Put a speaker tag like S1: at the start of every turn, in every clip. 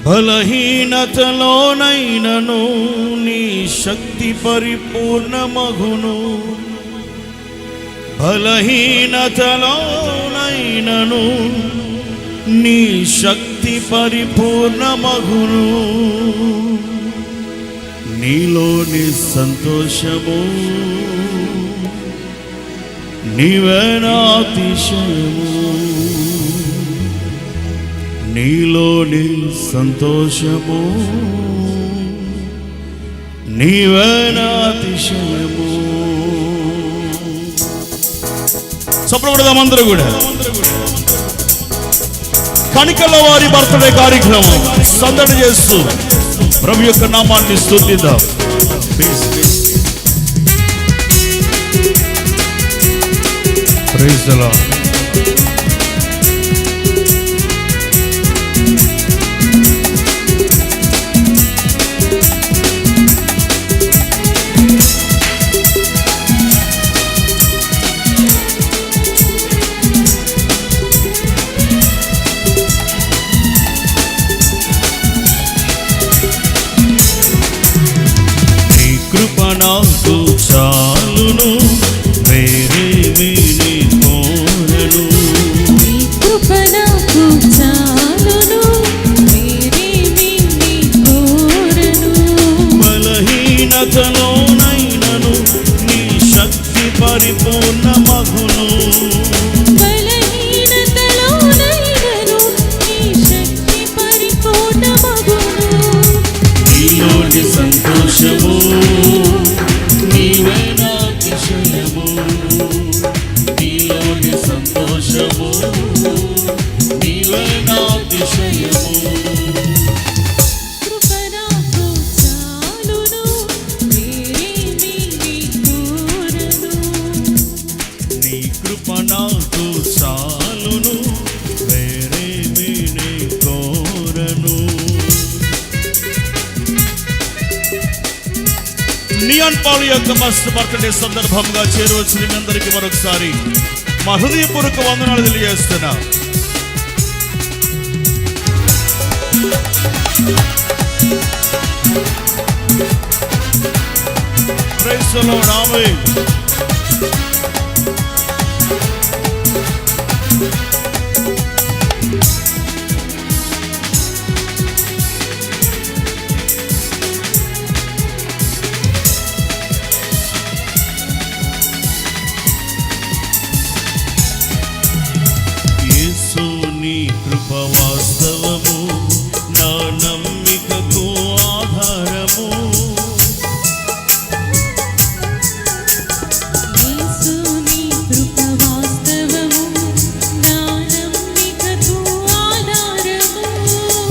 S1: బలహీనతలోనైనను నీ శక్తి పరిపూర్ణమగును. బలహీనతలోనైనను నీ శక్తి పరిపూర్ణమగును. నీలోని సంతోషము నీవే నా అతిశయము. నీలోని సంతోషము నీవే నా అతిశయము. చప్పట్లు అందరూ కూడా. కణికల వారి బర్త్డే కార్యక్రమం సందడి చేస్తూ ప్రభు యొక్క నామాన్ని స్తుతిద్దాం. Praise the lord. నాకు చాలును, వేరేమీ నీ కోరను.
S2: నీ కృప నాకు చాలును, వేరేమీ నీ కోరను.
S1: బలహీనతలోనైనను నీ శక్తి పరిపూర్ణమగును.
S2: బలహీనతలోనైనను నీ శక్తి పరిపూర్ణమగును.
S1: నీలోని సంతోషము నీవే నా అతిశయము. నీలోని సంతోషము నీవే నా అతిశయము.
S2: కృప నాకు చాలును, వేరేమీ నీ కోరను.
S1: నీ కృప నాకు చాలును, వేరేమీ నీ కోరను. నియాన్ పాల్ యొక్క మస్తు బర్త్డే సందర్భంగా చేరవచ్చిన మీ అందరికీ మరొకసారి మా హృదయపూర్వక వందనాలు తెలియజేస్తున్నా. Praise the lord. ఆమేన్. నీ కృప వాస్తవము, నా నమ్మికకు ఆధారము.
S2: యేసు నీ కృప వాస్తవము, నా నమ్మికకు ఆధారము.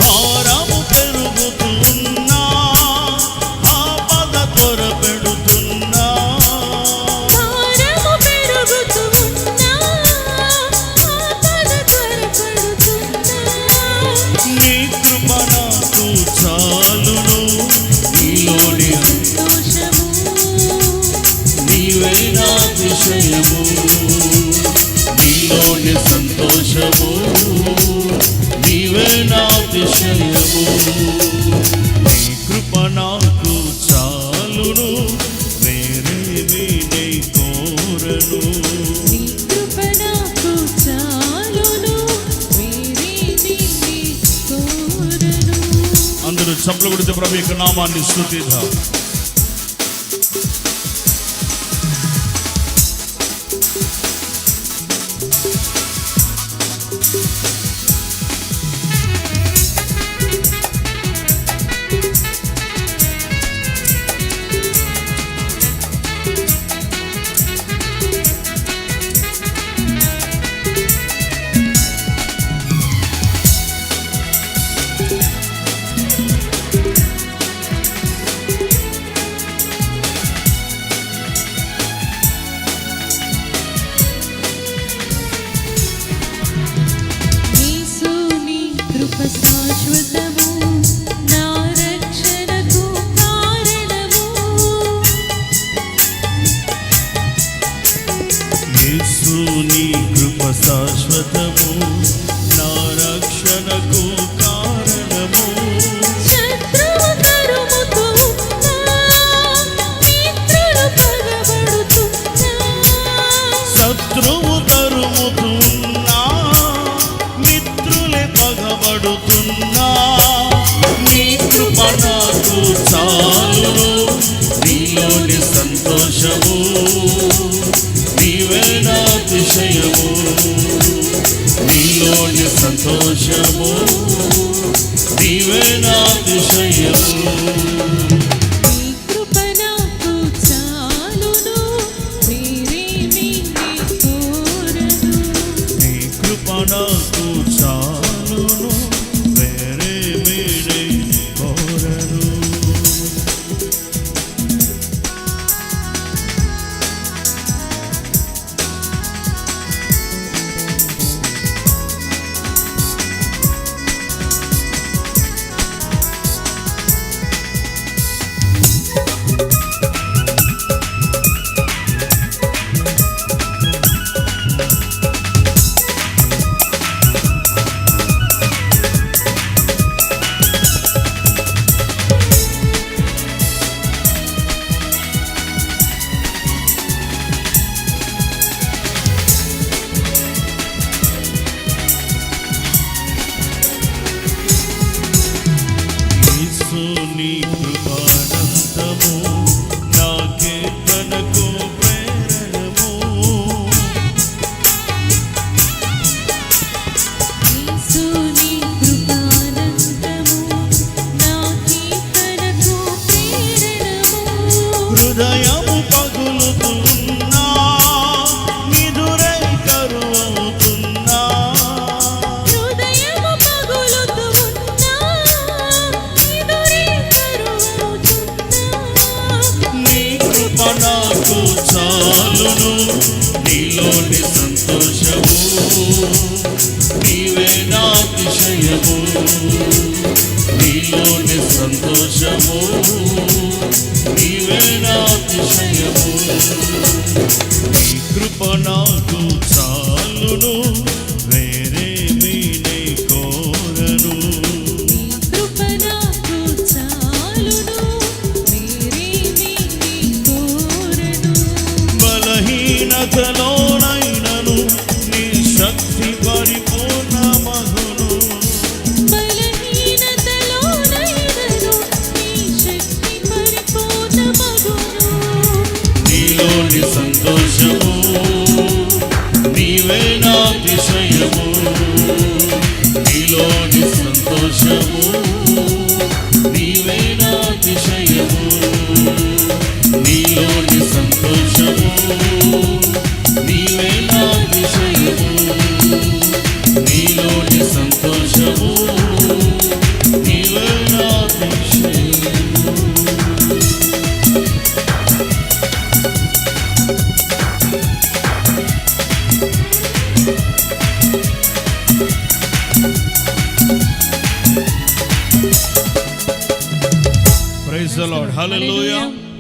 S1: భారము పెరుగుతున్నా, ఆపద త్వరపెడుతున్నా.
S2: భారము పెరుగుతున్నా, ఆపద త్వరపడుతున్నా.
S1: నీ కృప నాకు చాలును, నీలోని
S2: సంతోషము
S1: నీవే నా అతిశయము. నీలోని సంతోషము నీవే నా అతిశయము. నీ కృప నాకు చాలును, వేరేమీ నీ కోరను.
S2: నీ కృప నాకు చాలును, వేరేమీ నీ కోరను.
S1: అందరూ చప్పట్లు కొడుతూ ప్రభు యొక్క నామాన్ని స్తుతిద్దాం. బాధపడుతున్నా నీ కృప నాకు చాలును నీలోని సంతోషము నీవే నా అతిశయము నీలోని సంతోషము నీవే నా అతిశయము
S2: నీ కృప నాకు చాలును వేరేమీ నీ కోరను
S1: నీ కృప నాకు చాలును వేరేమీ నీ కోరను యేసు నీ కృపానందము నాకే తనకు ప్రేరణము
S2: యేసు నీ కృపానందము నా కీర్తనకు ప్రేరణము
S1: హృదయము పగులుతున్నా నిదురై కరువవుతున్నా
S2: హృదయము పగులుతూ ఉన్నా నిదురే కరువవుతున్నా
S1: నీ కృప నాకు చాలును నీలోని సంతోషము నీవే నా అతిశయము నీలోని సంతోషము నీవే నా అతిశయము నీ కృప నాకు చాలును వేరేమీ నీ కోరను
S2: నీ కృప నాకు చాలును వేరేమీ నీ కోరను
S1: బలహీనతలోనైనను నీ శక్తి పరిపూర్ణమగును
S2: బలహీనతలోనైనను నీ శక్తి పరిపూర్ణమగును
S1: నీలోని సంతోషము నీవే నా అతిశయము నీలోని సంతోషము నీవే నా అతిశయము నీలోని సంతోషము నీవే నా అతిశయము నీలోని సంతోషము నీవే నా అతిశయము Praise the Lord. Hallelujah.